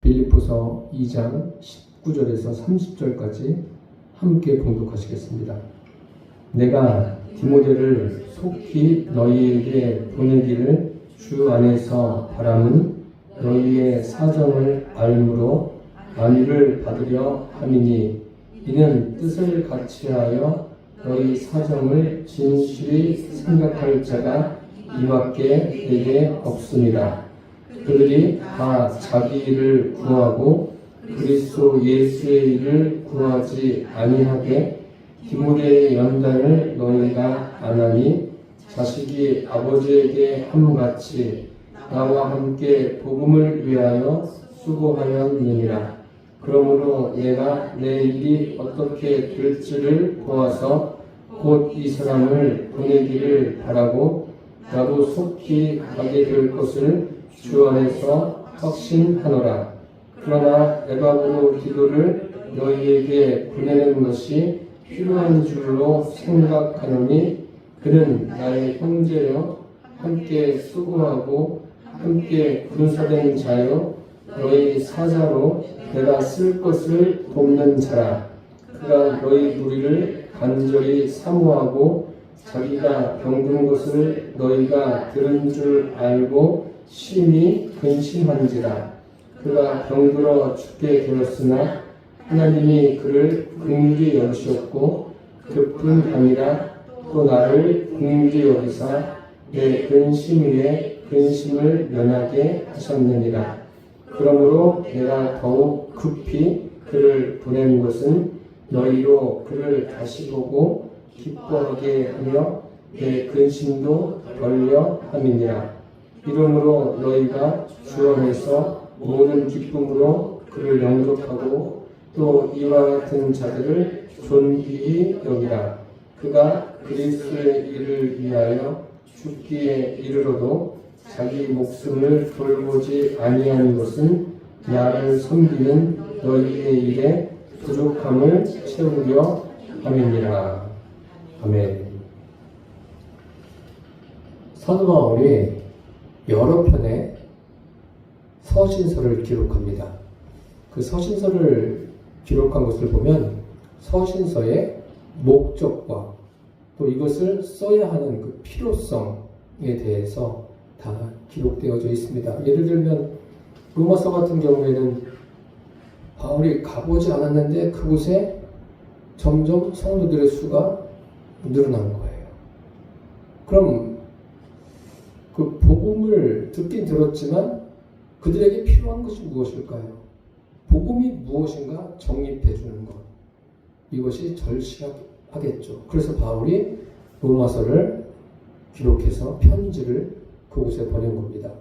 빌립보서 2장 19절에서 30절까지 함께 봉독하시겠습니다. 내가 디모데를 속히 너희에게 보내기를 주 안에서 바람은 너희의 사정을 알므로 안위를 받으려 함이니 이는 뜻을 같이하여 너희 사정을 진실히 생각할 자가 이밖에 내게 없습니다. 그들이 다 자기 일을 구하고 그리스도 예수의 일을 구하지 아니하게 디모데의 연단을 너희가 안하니 자식이 아버지에게 함같이 나와 함께 복음을 위하여 수고하였느니라. 그러므로 내가 내 일이 어떻게 될지를 보아서 곧 이 사람을 보내기를 바라고 나도 속히 가게 될 것을 주 안에서 확신하노라. 그러나 에바브로디도를 너희에게 보내는 것이 필요한 줄로 생각하노니 그는 나의 형제여 함께 수고하고 함께 군사된 자여 너희 사자로 내가 쓸 것을 돕는 자라. 그가 너희 무리를 간절히 사모하고 자기가 병든 것을 너희가 들은 줄 알고 심히 근심한지라. 그가 병들어 죽게 되었으나 하나님이 그를 긍휼히 여기셨고 그뿐 아니라 또 나를 긍휼히 여기사 내 근심 위에 근심을 면하게 하셨느니라. 그러므로 내가 더욱 급히 그를 보낸 것은 너희로 그를 다시 보고 기뻐하게 하며 내 근심도 덜려 함이니라. 이러므로 너희가 주 안에서 모든 기쁨으로 그를 영접하고 또 이와 같은 자들을 존귀히 여기라. 그가 그리스도의 일을 위하여 죽기에 이르러도 자기 목숨을 돌보지 아니한 것은 나를 섬기는 너희의 일에 부족함을 채우려 함이니라. 아멘. 사도 바울이 여러 편의 서신서를 기록합니다. 그 서신서를 기록한 것을 보면 서신서의 목적과 또 이것을 써야 하는 그 필요성에 대해서 다 기록되어져 있습니다. 예를 들면 로마서 같은 경우에는 바울이 가보지 않았는데 그곳에 점점 성도들의 수가 늘어난 거예요. 그럼 그 복음을 듣긴 들었지만 그들에게 필요한 것이 무엇일까요? 복음이 무엇인가 정립해 주는 것. 이것이 절실하겠죠. 그래서 바울이 로마서를 기록해서 편지를 그곳에 보낸 겁니다.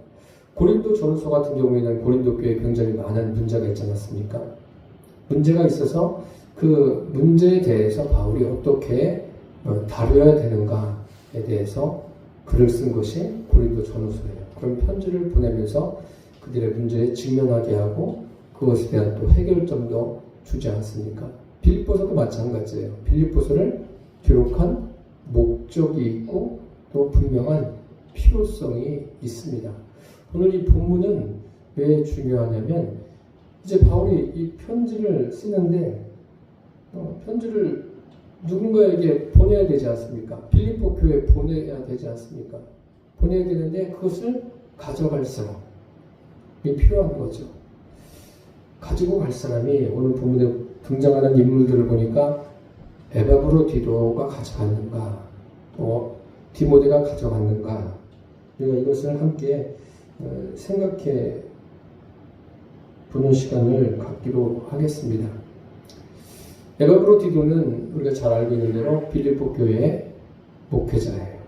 고린도 전서 같은 경우에는 고린도 교회에 굉장히 많은 문제가 있지 않았습니까? 문제가 있어서 그 문제에 대해서 바울이 어떻게 다뤄야 되는가에 대해서 글을 쓴 것이 고린도 전서예요. 그런 편지를 보내면서 그들의 문제에 직면하게 하고 그것에 대한 또 해결점도 주지 않습니까? 빌립보서도 마찬가지예요. 빌립보서를 기록한 목적이 있고 또 분명한 필요성이 있습니다. 오늘 이 본문은 왜 중요하냐면 이제 바울이 이 편지를 쓰는데 편지를 누군가에게 보내야 되지 않습니까? 빌립보 교회에 보내야 되지 않습니까? 보내야 되는데 그것을 가져갈 사람이 필요한 거죠. 가지고 갈 사람이 오늘 본문에 등장하는 인물들을 보니까 에바브로디도가 가져갔는가 또 디모데가 가져갔는가 우리가 이것을 함께 생각해 보는 시간을 갖기로 하겠습니다. 에바브로디도는 우리가 잘 알고 있는 대로 빌립보 교회의 목회자예요.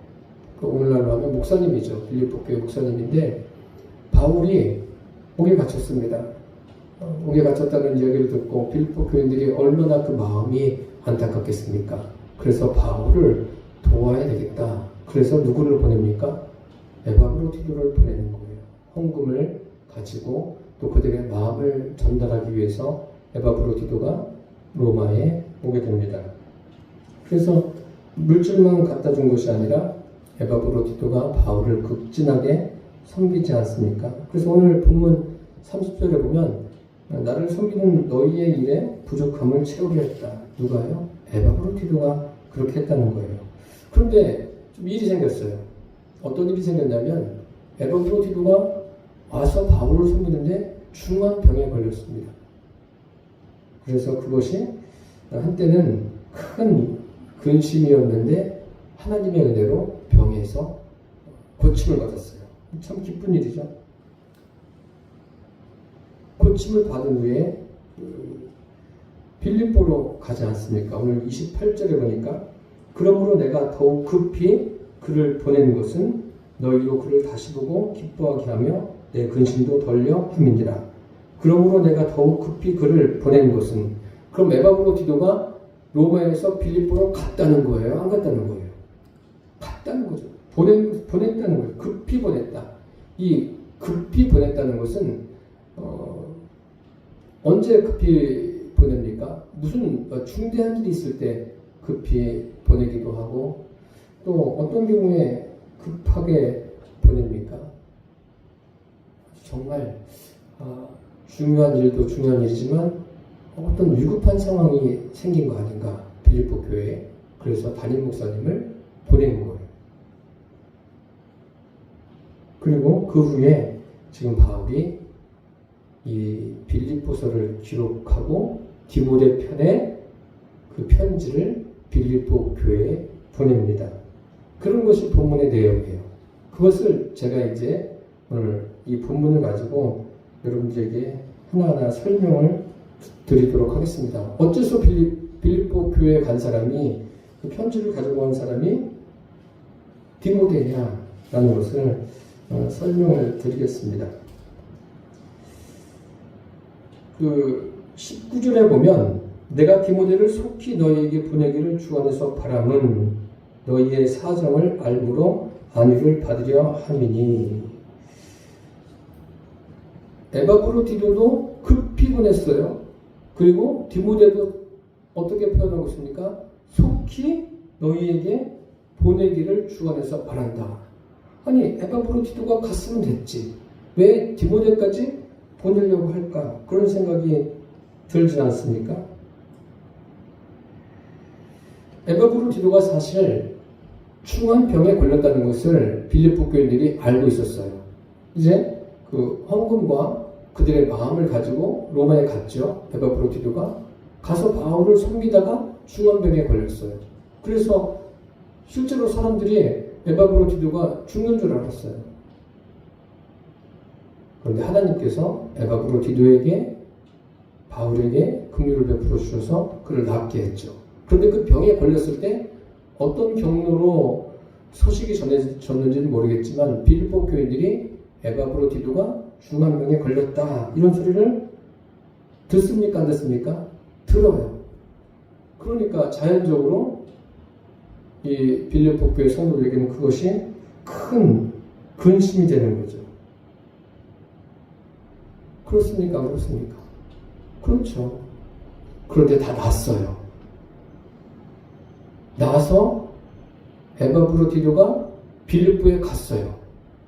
오늘날로 하면 목사님이죠. 빌립보 교회 목사님인데 바울이 옥에 갇혔습니다. 옥에 갇혔다는 이야기를 듣고 빌립보 교인들이 얼마나 그 마음이 안타깝겠습니까? 그래서 바울을 도와야 되겠다. 그래서 누구를 보냅니까? 에바브로디도를 보내는 거예요. 헌금을 가지고 또 그들의 마음을 전달하기 위해서 에바브로디도가 로마에 오게 됩니다. 그래서 물질만 갖다 준 것이 아니라 에바브로디도가 바울을 극진하게 섬기지 않습니까? 그래서 오늘 본문 30절에 보면 나를 섬기는 너희의 일에 부족함을 채우려 했다. 누가요? 에바브로티도가 그렇게 했다는 거예요. 그런데 좀 일이 생겼어요. 어떤 일이 생겼냐면 에바브로티도가 와서 바울을 섬기는데 중한 병에 걸렸습니다. 그래서 그것이 한때는 큰 근심이었는데 하나님의 은혜로 병에서 고침을 받았어요. 참 기쁜 일이죠. 고침을 받은 후에 빌립보로 가지 않습니까? 오늘 28절에 보니까 그러므로 내가 더욱 급히 그를 보내는 것은 너희로 그를 다시 보고 기뻐하게 하며 내 근심도 덜려 함이니라. 그러므로 내가 더욱 급히 그를 보내는 것은, 그럼 에바브로디도가 로마에서 빌립보로 갔다는 거예요? 안 갔다는 거예요? 갔다는 거죠. 보냈다는 거예요. 급히 보냈다. 이 급히 보냈다는 것은 언제 급히 보냅니까? 무슨 중대한 일이 있을 때 급히 보내기도 하고, 또 어떤 경우에 급하게 보냅니까? 정말 중요한 일도 중요한 일이지만 어떤 위급한 상황이 생긴 거 아닌가, 빌립보 교회에. 그래서 담임 목사님을 보낸 거예요. 그리고 그 후에 지금 바울이 이 빌립보서를 기록하고 디모데 편에 그 편지를 빌립보 교회에 보냅니다. 그런 것이 본문의 내용이에요. 그것을 제가 이제 오늘 이 본문을 가지고 여러분들에게 하나하나 설명을 드리도록 하겠습니다. 어째서 빌립보 교회에 간 사람이, 그 편지를 가지고 온 사람이 디모데냐라는 것을 설명을 드리겠습니다. 그 19절에 보면 내가 디모데를 속히 너희에게 보내기를 주 안에서 바람은 너희의 사정을 알므로 안위를 받으려 함이니. 에바브로디도도 급히 보냈어요. 그리고 디모데도 어떻게 표현하고 있습니까? 속히 너희에게 보내기를 주 안에서 바란다. 아니, 에바브로디도가 갔으면 됐지. 왜 디모데까지 보내려고 할까? 그런 생각이 들지 않습니까? 에바브로디도가 사실 중한 병에 걸렸다는 것을 빌립보 교인들이 알고 있었어요. 이제 그 헌금과 그들의 마음을 가지고 로마에 갔죠. 에바브로디도가 가서 바울을 섬기다가 중한 병에 걸렸어요. 그래서 실제로 사람들이 에바브로디도가 죽는 줄 알았어요. 그런데 하나님께서 에바브로디도에게, 바울에게 긍휼을 베풀어 주셔서 그를 낫게 했죠. 그런데 그 병에 걸렸을 때 어떤 경로로 소식이 전해졌는지는 모르겠지만 빌립보 교인들이 에바브로디도가 중한 병에 걸렸다, 이런 소리를 듣습니까? 안 듣습니까? 들어요. 그러니까 자연적으로 이 빌립보 교회 성도들에게는 그것이 큰 근심이 되는 거죠. 그렇습니까? 안 그렇습니까? 그렇죠. 그런데 다 났어요. 나서 에바브로디도가 빌립보에 갔어요.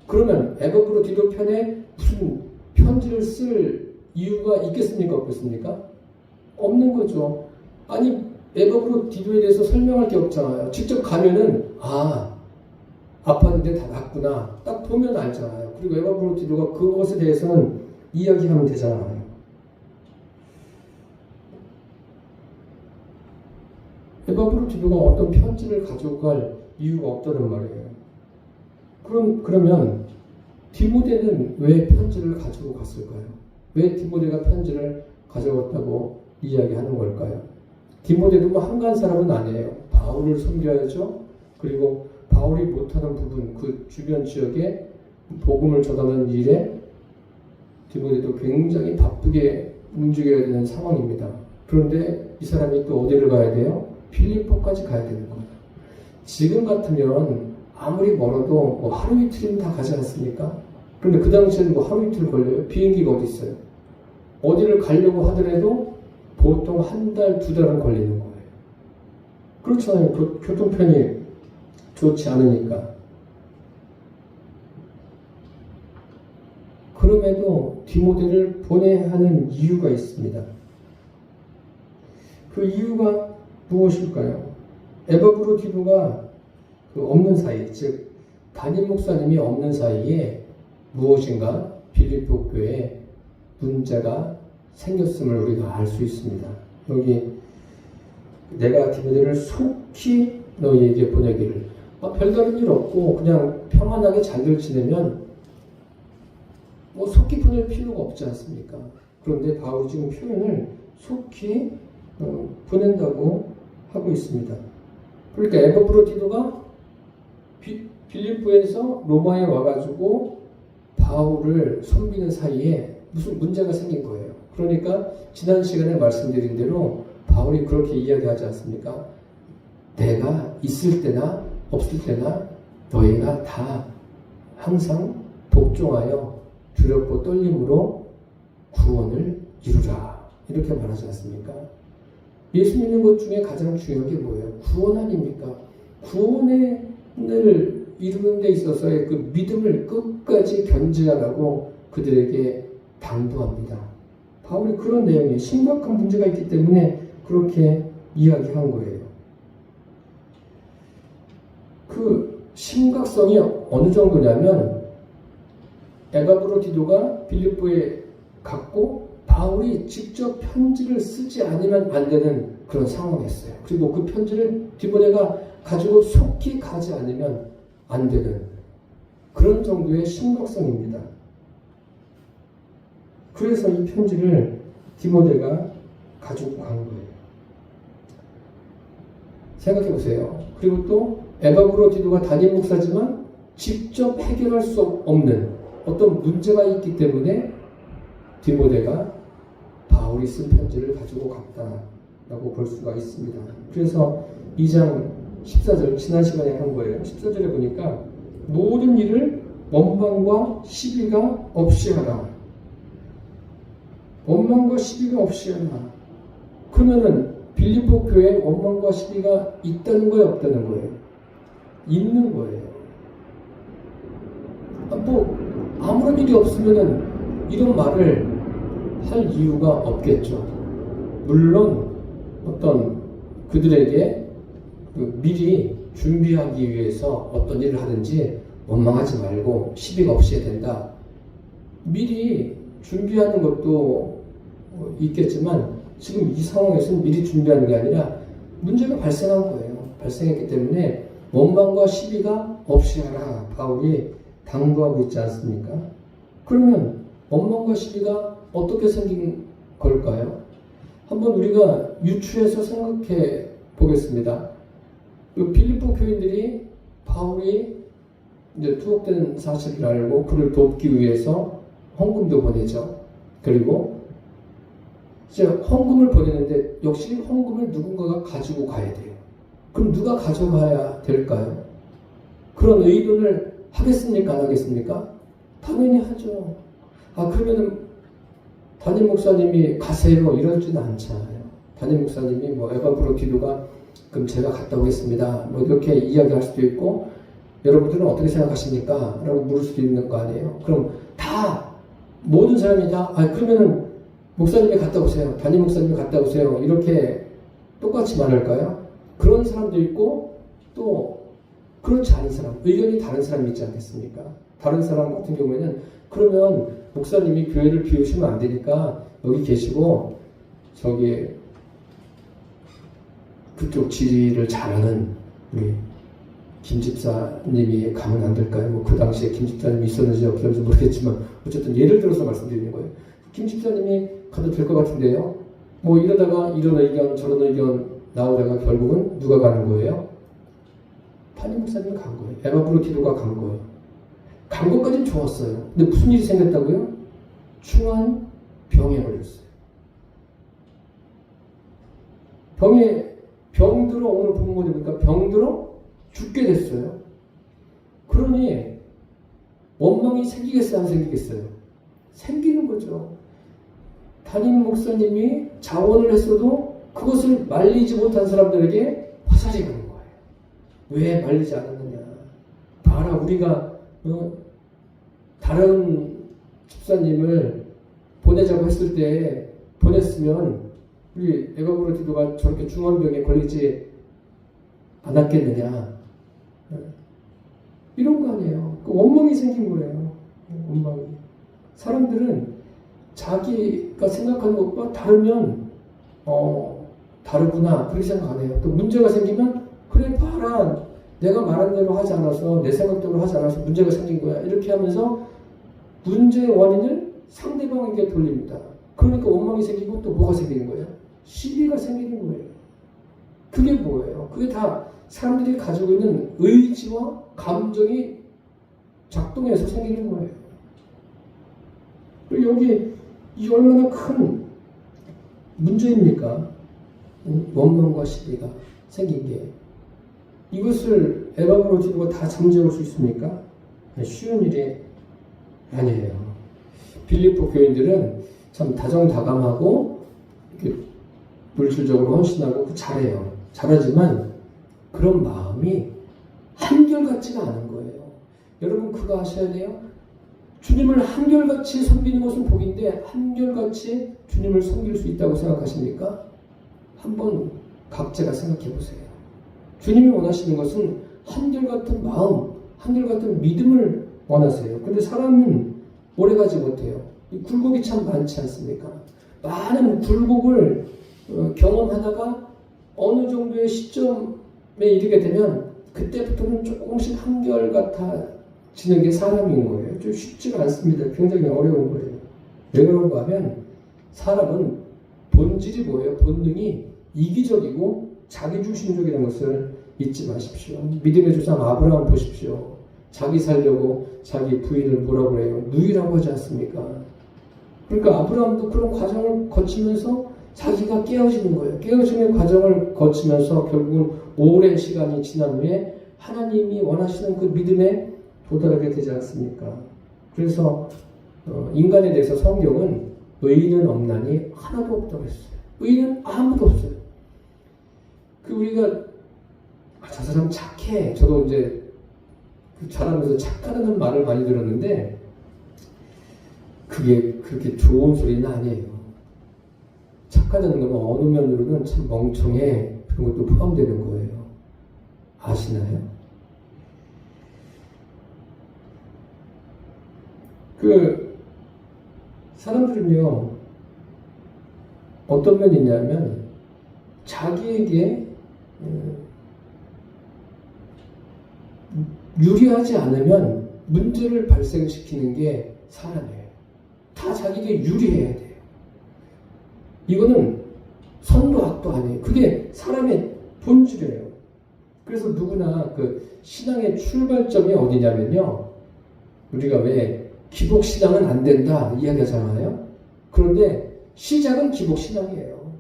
그러면 에바브로디도 편에 무슨 편지를 쓸 이유가 있겠습니까? 없겠습니까? 없는 거죠. 아니, 에바브로디도에 대해서 설명할 게 없잖아요. 직접 가면은 아팠는데 다 낫구나, 딱 보면 알잖아요. 그리고 에바브로디도가 그것에 대해서는 이야기하면 되잖아요. 에바브로디도가 어떤 편지를 가지고 갈 이유가 없다는 말이에요. 그러면 디모데는 왜 편지를 가지고 갔을까요? 왜 디모데가 편지를 가져왔다고 이야기하는 걸까요? 디모데도 뭐 한가한 사람은 아니에요. 바울을 섬겨야죠. 그리고 바울이 못하는 부분, 그 주변 지역에 복음을 전하는 일에 디모데도 굉장히 바쁘게 움직여야 되는 상황입니다. 그런데 이 사람이 또 어디를 가야 돼요? 빌립보까지 가야 되는 겁니다. 지금 같으면 아무리 멀어도 뭐 하루 이틀이면 다 가지 않습니까? 그런데 그 당시에는 뭐 하루 이틀 걸려요? 비행기가 어디 있어요? 어디를 가려고 하더라도 보통 한 달, 두 달은 걸리는 거예요. 그렇잖아요. 교통편이 좋지 않으니까. 그럼에도 디모데를 보내야 하는 이유가 있습니다. 그 이유가 무엇일까요? 에바브로디도가 없는 사이, 즉 담임 목사님이 없는 사이에 무엇인가 빌립보 교회에 문제가 생겼음을 우리가 알 수 있습니다. 여기 내가 디모데를 속히 너희에게 보내기를, 별다른 일 없고 그냥 평안하게 잘들 지내면 속히 보낼 필요가 없지 않습니까? 그런데 바울이 지금 표현을 속히 보낸다고 하고 있습니다. 그러니까 에바브로디도가 빌립보에서 로마에 와가지고 바울을 섬기는 사이에 무슨 문제가 생긴 거예요. 그러니까 지난 시간에 말씀드린 대로 바울이 그렇게 이야기하지 않습니까? 내가 있을 때나 없을 때나 너희가 다 항상 복종하여 두렵고 떨림으로 구원을 이루라, 이렇게 말하지 않습니까? 예수 믿는 것 중에 가장 중요한 게 뭐예요? 구원 아닙니까? 구원을 이루는 데 있어서의 그 믿음을 끝까지 견지하라고 그들에게 당부합니다. 바울이 그런 내용에 심각한 문제가 있기 때문에 그렇게 이야기한 거예요. 그 심각성이 어느 정도냐면 에바브로디도가 빌립보에 갔고 바울이 직접 편지를 쓰지 않으면 안 되는 그런 상황이었어요. 그리고 그 편지를 디모데가 가지고 속히 가지 않으면 안 되는 그런 정도의 심각성입니다. 그래서 이 편지를 디모데가 가지고 간 거예요. 생각해 보세요. 그리고 또 에바브로디도가 담임 목사지만 직접 해결할 수 없는 어떤 문제가 있기 때문에 디모데가 바울이 쓴 편지를 가지고 갔다라고 볼 수가 있습니다. 그래서 2장 14절, 지난 시간에 한 거예요. 14절에 보니까 모든 일을 원망과 시비가 없이 하라. 원망과 시비가 없이 하라. 그러면은 빌립보 교회에 원망과 시비가 있다는 거예요, 없다는 거예요? 있는 거예요. 아무런 일이 없으면은 이런 말을 할 이유가 없겠죠. 물론 어떤 그들에게 미리 준비하기 위해서 어떤 일을 하든지 원망하지 말고 시비가 없이 해야 된다. 미리 준비하는 것도 있겠지만 지금 이 상황에서는 미리 준비하는 게 아니라 문제가 발생한 거예요. 발생했기 때문에 원망과 시비가 없이 하라. 바울이 당부하고 있지 않습니까? 그러면 원망과 시비가 어떻게 생긴 걸까요? 한번 우리가 유추해서 생각해 보겠습니다. 빌립보 교인들이 바울이 이제 투옥된 사실을 알고 그를 돕기 위해서 헌금도 보내죠. 그리고 이제 헌금을 보내는데 역시 헌금을 누군가가 가지고 가야 돼요. 그럼 누가 가져가야 될까요? 그런 의논을 하겠습니까? 안 하겠습니까? 당연히 하죠. 그러면은 담임 목사님이 가세요 이러지는 않잖아요. 담임 목사님이 에바브로디도가 그럼 제가 갔다 오겠습니다. 이렇게 이야기할 수도 있고 여러분들은 어떻게 생각하십니까? 라고 물을 수도 있는 거 아니에요. 그럼 모든 사람이 그러면은 목사님이 갔다 오세요. 담임 목사님이 갔다 오세요. 이렇게 똑같이 말할까요? 그런 사람도 있고 또 그렇지 않은 사람, 의견이 다른 사람이 있지 않겠습니까? 다른 사람 같은 경우에는 그러면 목사님이 교회를 비우시면 안 되니까 여기 계시고 저기 그쪽 지리를 잘하는 우리 김 집사님이 가면 안 될까요? 그 당시에 김 집사님이 있었는지 없었는지 모르겠지만 어쨌든 예를 들어서 말씀드리는 거예요. 김 집사님이 가도 될 것 같은데요. 이러다가 이런 의견 저런 의견 나오다가 결국은 누가 가는 거예요? 담임 목사님이 간 거예요. 에바브로디도가 간 거예요. 간 것까지는 좋았어요. 근데 무슨 일이 생겼다고요? 중한 병에 걸렸어요. 병들어 오늘 본 거 보니까 병들어 죽게 됐어요. 그러니 원망이 생기겠어요? 안 생기겠어요? 생기는 거죠. 담임 목사님이 자원을 했어도 그것을 말리지 못한 사람들에게 화살이 가는 거예요. 왜 말리지 않았느냐? 봐라, 우리가 다른 집사님을 보내자고 했을 때 보냈으면 우리 에바브로티도가 저렇게 중환병에 걸리지 않았겠느냐. 이런 거 아니에요. 그 원망이 생긴 거예요. 원망이. 사람들은 자기가 생각하는 것과 다르면 다르구나 그렇게 생각 안 해요. 또 문제가 생기면 그래 봐라 내가 말한 대로 하지 않아서 내 생각대로 하지 않아서 문제가 생긴 거야 이렇게 하면서 문제의 원인을 상대방에게 돌립니다. 그러니까 원망이 생기고 또 뭐가 생기는 거예요? 시비가 생기는 거예요. 그게 뭐예요? 그게 다 사람들이 가지고 있는 의지와 감정이 작동해서 생기는 거예요. 그리고 여기 이 얼마나 큰 문제입니까? 원망과 시비가 생긴 게. 이것을 에바브로티도가 다 잠재울 수 있습니까? 쉬운 일이 아니에요. 빌립보 교인들은 참 다정다감하고 이렇게 물질적으로 헌신하고 잘해요. 잘하지만 그런 마음이 한결같지가 않은 거예요. 여러분 그거 아셔야 돼요. 주님을 한결같이 섬기는 것은 복인데 한결같이 주님을 섬길 수 있다고 생각하십니까? 한번 각자가 생각해 보세요. 주님이 원하시는 것은 한결같은 마음, 한결같은 믿음을 원하세요. 근데 사람은 오래가지 못해요. 굴곡이 참 많지 않습니까? 많은 굴곡을 경험하다가 어느 정도의 시점에 이르게 되면 그때부터는 조금씩 한결같아지는 게 사람인 거예요. 좀 쉽지가 않습니다. 굉장히 어려운 거예요. 왜 그런가 하면 사람은 본질이 뭐예요? 본능이 이기적이고 자기중심적이라는 것을 잊지 마십시오. 믿음의 조상 아브라함 보십시오. 자기 살려고 자기 부인을 뭐라고 해요? 누이라고 하지 않습니까? 그러니까 아브라함도 그런 과정을 거치면서 자기가 깨어지는 거예요. 깨어지는 과정을 거치면서 결국은 오랜 시간이 지난 후에 하나님이 원하시는 그 믿음에 도달하게 되지 않습니까? 그래서 인간에 대해서 성경은 의인은 없나니 하나도 없다고 했어요. 의인은 아무도 없어요. 그 우리가 저 사람 착해. 저도 이제 자라면서 착하다는 말을 많이 들었는데 그게 그렇게 좋은 소리는 아니에요. 착하다는 건 어느 면으로는 참 멍청해. 그런 것도 포함되는 거예요. 아시나요? 그 사람들은요 어떤 면이 있냐면 자기에게 유리하지 않으면 문제를 발생시키는 게 사람이에요. 다 자기에게 유리해야 돼요. 이거는 선도 악도 아니에요. 그게 사람의 본질이에요. 그래서 누구나 그 신앙의 출발점이 어디냐면요. 우리가 왜 기복신앙은 안 된다 이야기하잖아요. 그런데 시작은 기복신앙이에요.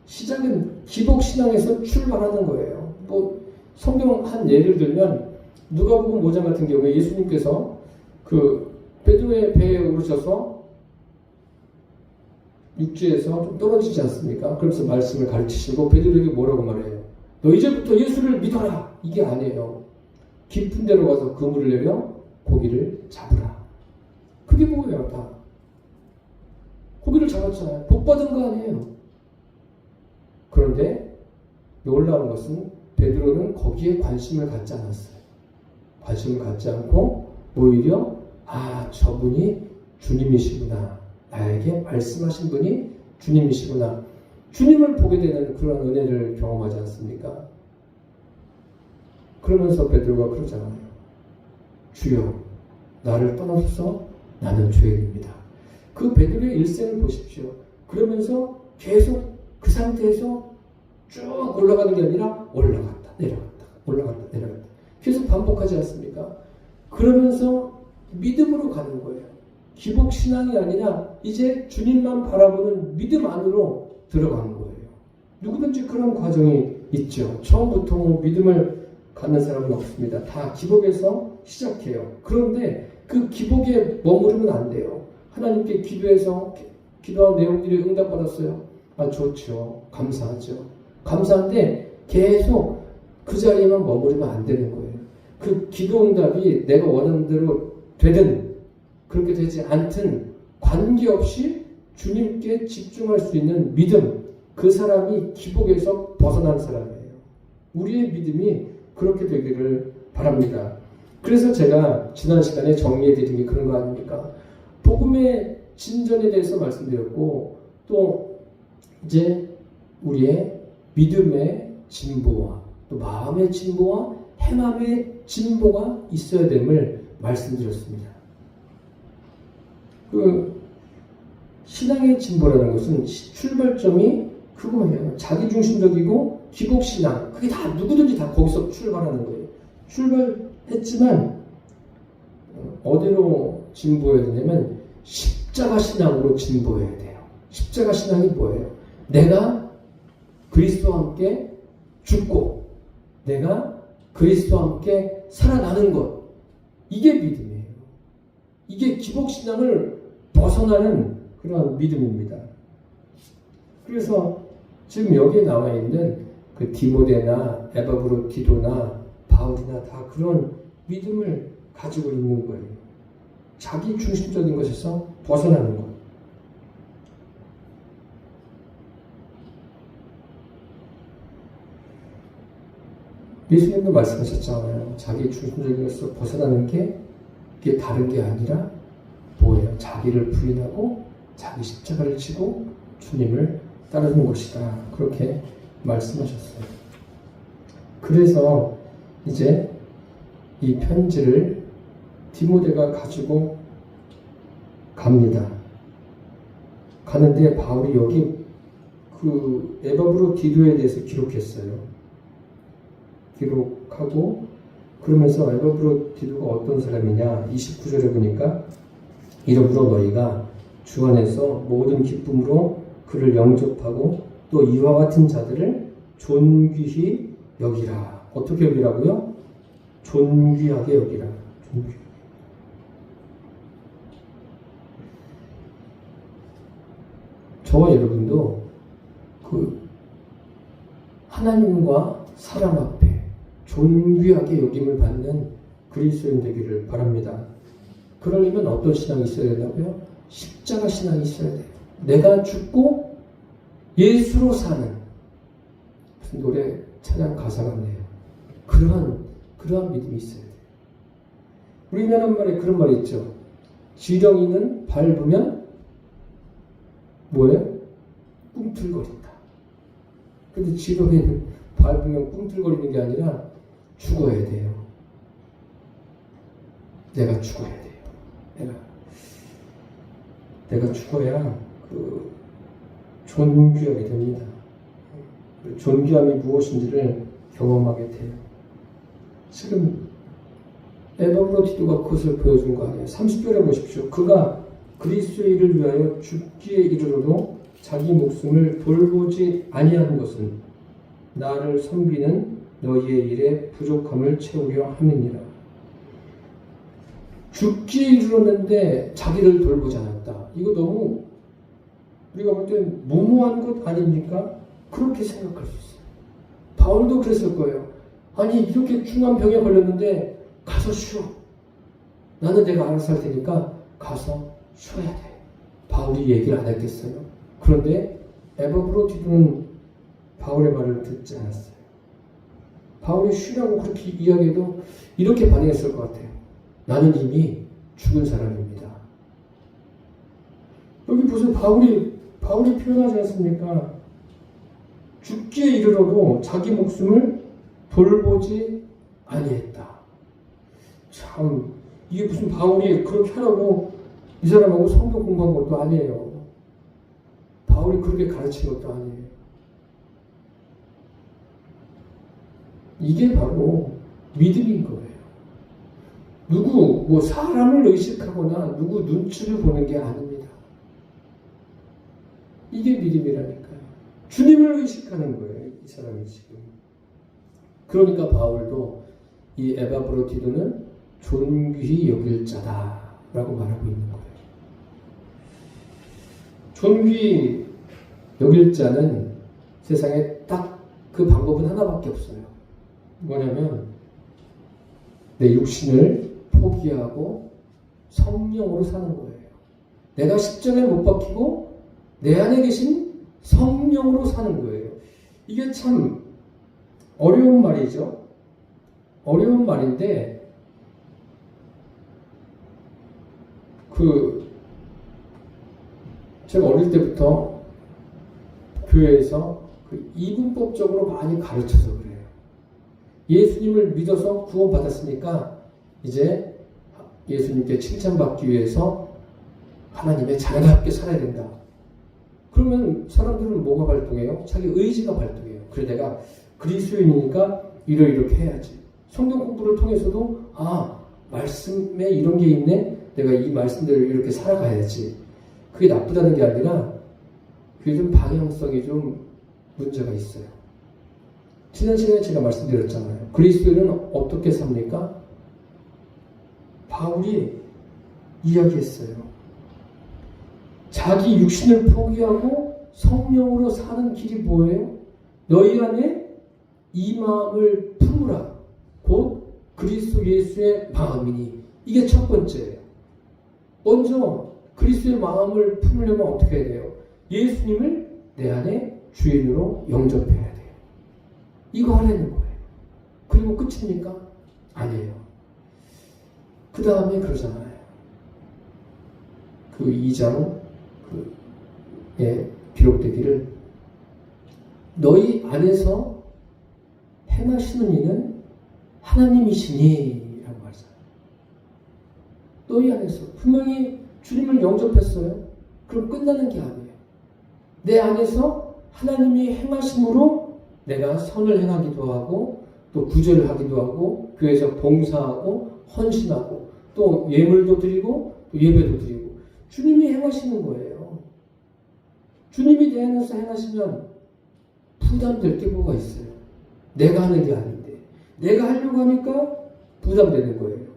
시작은 기복신앙에서 출발하는 거예요. 뭐 성경 한 예를 들면 누가복음 5장 같은 경우에 예수님께서 그 베드로의 배에 오르셔서 육지에서 좀 떨어지지 않습니까? 그러면서 말씀을 가르치시고 베드로에게 뭐라고 말해요? 너 이제부터 예수를 믿어라. 이게 아니에요. 깊은 데로 가서 그물을 내려 고기를 잡으라. 그게 뭐예요? 다 고기를 잡았잖아요. 복 받은 거 아니에요. 그런데 놀라운 것은 베드로는 거기에 관심을 갖지 않았어요. 관심을 갖지 않고 오히려 저분이 주님이시구나. 나에게 말씀하신 분이 주님이시구나. 주님을 보게 되는 그런 은혜를 경험하지 않습니까? 그러면서 베드로가 그러잖아요. 주여 나를 떠나소서 나는 죄인입니다. 그 베드로의 일생을 보십시오. 그러면서 계속 그 상태에서 쭉 올라가는 게 아니라 올라갔다 내려갔다 올라갔다 내려갔다 계속 반복하지 않습니까? 그러면서 믿음으로 가는 거예요. 기복신앙이 아니라 이제 주님만 바라보는 믿음 안으로 들어가는 거예요. 누구든지 그런 과정이 있죠. 처음부터 믿음을 갖는 사람은 없습니다. 다 기복에서 시작해요. 그런데 그 기복에 머무르면 안 돼요. 하나님께 기도해서 기도한 내용들이 응답받았어요. 좋죠. 감사하죠. 감사한데 계속 그 자리에만 머무르면 안 되는 거예요. 그 기도 응답이 내가 원하는 대로 되든 그렇게 되지 않든 관계없이 주님께 집중할 수 있는 믿음, 그 사람이 기복에서 벗어난 사람이에요. 우리의 믿음이 그렇게 되기를 바랍니다. 그래서 제가 지난 시간에 정리해드린 게 그런 거 아닙니까? 복음의 진전에 대해서 말씀드렸고, 또 이제 우리의 믿음의 진보와 또 마음의 진보와 행함의 진보가 있어야 됨을 말씀드렸습니다. 신앙의 진보라는 것은 출발점이 그거예요. 자기중심적이고 기복신앙, 그게 다 누구든지 다 거기서 출발하는 거예요. 출발했지만 어디로 진보해야 되냐면 십자가 신앙으로 진보해야 돼요. 십자가 신앙이 뭐예요? 내가 그리스도와 함께 죽고 내가 그리스도와 함께 살아나는 것, 이게 믿음이에요. 이게 기복신앙을 벗어나는 그런 믿음입니다. 그래서 지금 여기에 나와 있는 그 디모데나 에바브로디도나 바울이나 다 그런 믿음을 가지고 있는 거예요. 자기 중심적인 것에서 벗어나는 것. 예수님도 말씀하셨잖아요. 자기 중심적인 것에서 벗어나는 게 이게 다른 게 아니라 뭐예요? 자기를 부인하고 자기 십자가를 지고 주님을 따르는 것이다. 그렇게 말씀하셨어요. 그래서 이제 이 편지를 디모데가 가지고 갑니다. 가는데 바울이 여기 그 에바브로디도에 대해서 기록했어요. 기록하고 그러면서 에바브로디도가 어떤 사람이냐 29절에 보니까 이러므로 너희가 주 안에서 모든 기쁨으로 그를 영접하고 또 이와 같은 자들을 존귀히 여기라. 어떻게 여기라고요? 존귀하게 여기라. 존귀하게. 저와 여러분도 그 하나님과 사람 앞에 존귀하게 여김을 받는 그리스도인 되기를 바랍니다. 그러려면 어떤 신앙이 있어야 된다고요? 십자가 신앙이 있어야 돼요. 내가 죽고 예수로 사는, 무슨 노래 찬양 가사 같네요. 그러한 믿음이 있어야 돼요. 우리나라 말에 그런 말이 있죠. 지렁이는 밟으면 뭐예요? 꿈틀거린다. 근데 지렁이는 밟으면 꿈틀거리는 게 아니라 죽어야 돼요. 내가 죽어야 돼요. 내가 죽어야 그 존귀하게 됩니다. 존귀함이 무엇인지를 경험하게 돼요. 지금 에바브로디도가 그것을 보여준 거 아니에요. 30절에 보십시오. 그가 그리스도의 일을 위하여 죽기에 이르러도 자기 목숨을 돌보지 아니하는 것은 나를 섬기는 너희의 일에 부족함을 채우려 함이니라. 죽기에 이르렀는데 자기를 돌보지 않았다. 이거 너무 우리가 볼 때 무모한 것 아닙니까? 그렇게 생각할 수 있어요. 바울도 그랬을 거예요. 아니 이렇게 중한 병에 걸렸는데 가서 쉬어. 나는 내가 알아서 할 테니까 가서 쉬어야 돼. 바울이 얘기를 안 했겠어요? 그런데 에바브로디도는 바울의 말을 듣지 않았어요. 바울이 쉬라고 그렇게 이야기해도 이렇게 반응했을 것 같아요. 나는 이미 죽은 사람입니다. 여기 보세요. 바울이 표현하지 않습니까? 죽기에 이르러도 자기 목숨을 돌보지 아니했다. 참 이게 무슨 바울이 그렇게 하라고 이 사람하고 성경 공부한 것도 아니에요. 바울이 그렇게 가르친 것도 아니에요. 이게 바로 믿음인 거예요. 누구 사람을 의식하거나 누구 눈치를 보는 게 아닙니다. 이게 믿음이라니까요. 주님을 의식하는 거예요. 이 사람이 지금. 그러니까 바울도 이 에바브로디도는 존귀히 여길 자다라고 말하고 있는 거예요. 존귀히 여길 자는 세상에 딱 그 방법은 하나밖에 없어요. 뭐냐면 내 육신을 포기하고 성령으로 사는 거예요. 내가 십자가에 못 박히고 내 안에 계신 성령으로 사는 거예요. 이게 참 어려운 말이죠. 어려운 말인데 제가 어릴 때부터 교회에서 이분법적으로 많이 가르쳐서 그래요. 예수님을 믿어서 구원받았으니까 이제 예수님께 칭찬받기 위해서 하나님의 자녀답게 살아야 된다. 그러면 사람들은 뭐가 발동해요? 자기 의지가 발동해요. 그래 내가 그리스도인이니까 이렇게 해야지. 성경 공부를 통해서도 말씀에 이런 게 있네. 내가 이 말씀대로 이렇게 살아가야지. 그게 나쁘다는 게 아니라 그게 좀 방향성이 좀 문제가 있어요. 지난 시간에 제가 말씀드렸잖아요. 그리스도인은 어떻게 삽니까? 바울이 이야기했어요. 자기 육신을 포기하고 성령으로 사는 길이 뭐예요? 너희 안에 이 마음을 품으라. 곧 그리스도 예수의 마음이니. 이게 첫 번째예요. 먼저 그리스도의 마음을 품으려면 어떻게 해야 돼요? 예수님을 내 안에 주인으로 영접해야 돼요. 이거 하려는 거예요. 그리고 끝입니까? 아니에요. 그 다음에 그러잖아요. 그 2장에 기록되기를 너희 안에서 행하시는 이는 하나님이시니 라고 말하잖아요. 너희 안에서 분명히 주님을 영접했어요. 그럼 끝나는 게 아니에요. 내 안에서 하나님이 행하심으로 내가 선을 행하기도 하고 또 구제를 하기도 하고 교회에서 봉사하고 헌신하고 또 예물도 드리고 또 예배도 드리고 주님이 행하시는 거예요. 주님이 내 안에서 행하시면 부담될 게 뭐가 있어요? 내가 하는 게 아닌데 내가 하려고 하니까 부담되는 거예요.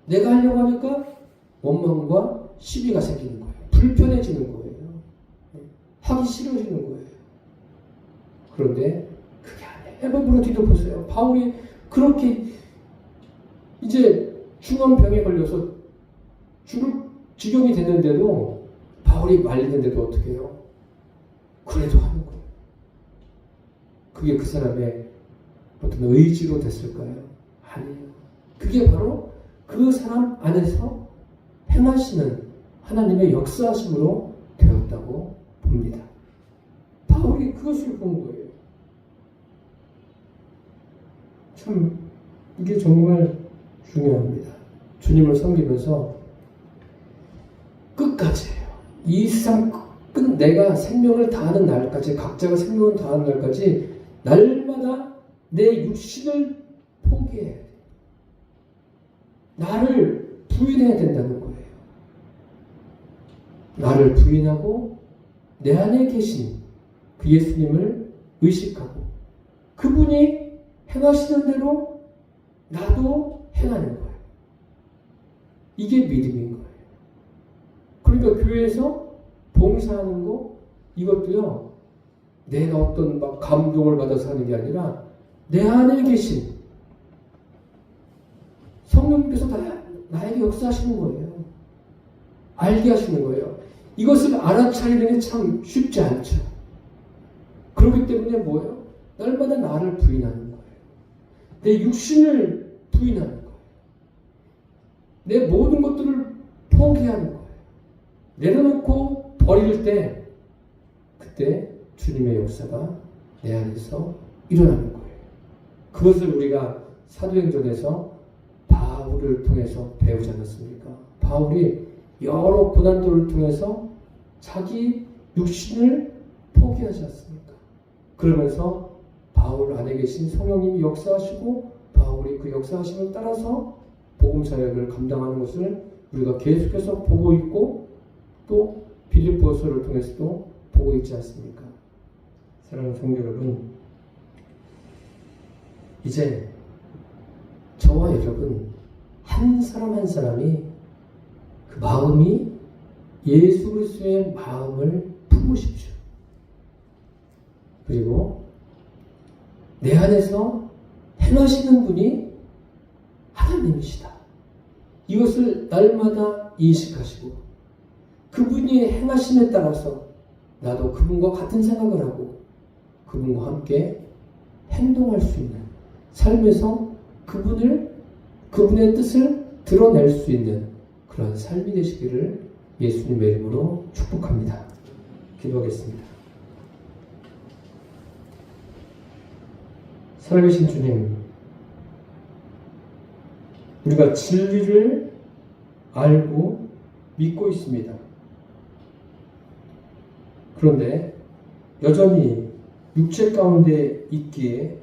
내가 하려고 하니까 원망과 시비가 생기는 거예요. 불편해지는 거예요. 하기 싫어지는 거예요. 그런데 그게 아니에요. 해법으로 뒤덮었어요. 바울이 그렇게 이제 중환병에 걸려서 죽을 지경이 됐는데도 바울이 말리는데도 어떻게 해요? 그래도 하는 거예요. 그게 그 사람의 어떤 의지로 됐을까요? 아니에요. 그게 바로 그 사람 안에서 행하시는 하나님의 역사하심으로 되었다고 봅니다. 바울이 그것을 본 거예요. 참 이게 정말 중요합니다. 주님을 섬기면서 끝까지예요. 이 세상 끝 내가 생명을 다하는 날까지 각자가 생명을 다하는 날까지 날마다 내 육신을 포기해야 돼요. 나를 부인해야 된다는 거예요. 나를 부인하고 내 안에 계신 그 예수님을 의식하고 그분이 행하시는 대로 나도 행하는 거예요. 이게 믿음인 거예요. 그러니까 교회에서 봉사하는 거 이것도요. 내가 어떤 막 감동을 받아서 하는 게 아니라 내 안에 계신 성령님께서 나에게 역사하시는 거예요. 알게 하시는 거예요. 이것을 알아차리는 게 참 쉽지 않죠. 그렇기 때문에 뭐예요? 날마다 나를 부인하는 거예요. 내 육신을 부인하는 거예요. 내 모든 것들을 포기하는 거예요. 내려놓고 버릴 때 그때 주님의 역사가 내 안에서 일어나는 거예요. 그것을 우리가 사도행전에서 바울을 통해서 배우지 않았습니까? 바울이 여러 고난들을 통해서 자기 육신을 포기하지 않습니까? 그러면서 바울 안에 계신 성령님이 역사하시고 바울이 그 역사하심을 따라서 복음 사역을 감당하는 것을 우리가 계속해서 보고 있고 또 빌립보서를 통해서도 보고 있지 않습니까? 사랑하는 성도 여러분, 이제 저와 여러분 한 사람 한 사람이 그 마음이 예수 그리스도의 마음을 품으십시오. 그리고 내 안에서 행하시는 분이 하나님이시다. 이것을 날마다 인식하시고 그분이 행하심에 따라서 나도 그분과 같은 생각을 하고 그분과 함께 행동할 수 있는 삶에서 그분의 뜻을 드러낼 수 있는 그런 삶이 되시기를 예수님의 이름으로 축복합니다. 기도하겠습니다. 살아계신 주님, 우리가 진리를 알고 믿고 있습니다. 그런데 여전히 육체 가운데 있기에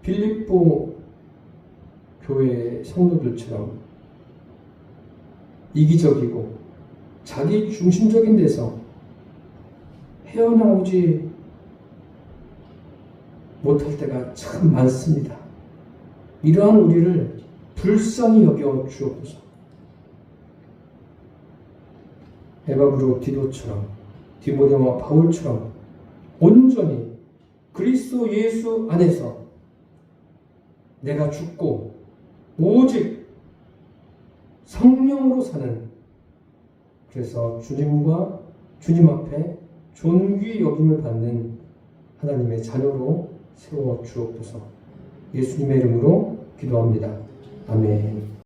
빌립보 교회 성도들처럼 이기적이고 자기 중심적인 데서 헤어나오지 못할 때가 참 많습니다. 이러한 우리를 불쌍히 여겨 주옵소서. 에바브로 디도처럼 디모데와 바울처럼 온전히 그리스도 예수 안에서 내가 죽고 오직 성령으로 사는, 그래서 주님과 주님 앞에 존귀 여김을 받는 하나님의 자녀로 세워 주옵소서. 예수님의 이름으로 기도합니다. 아멘.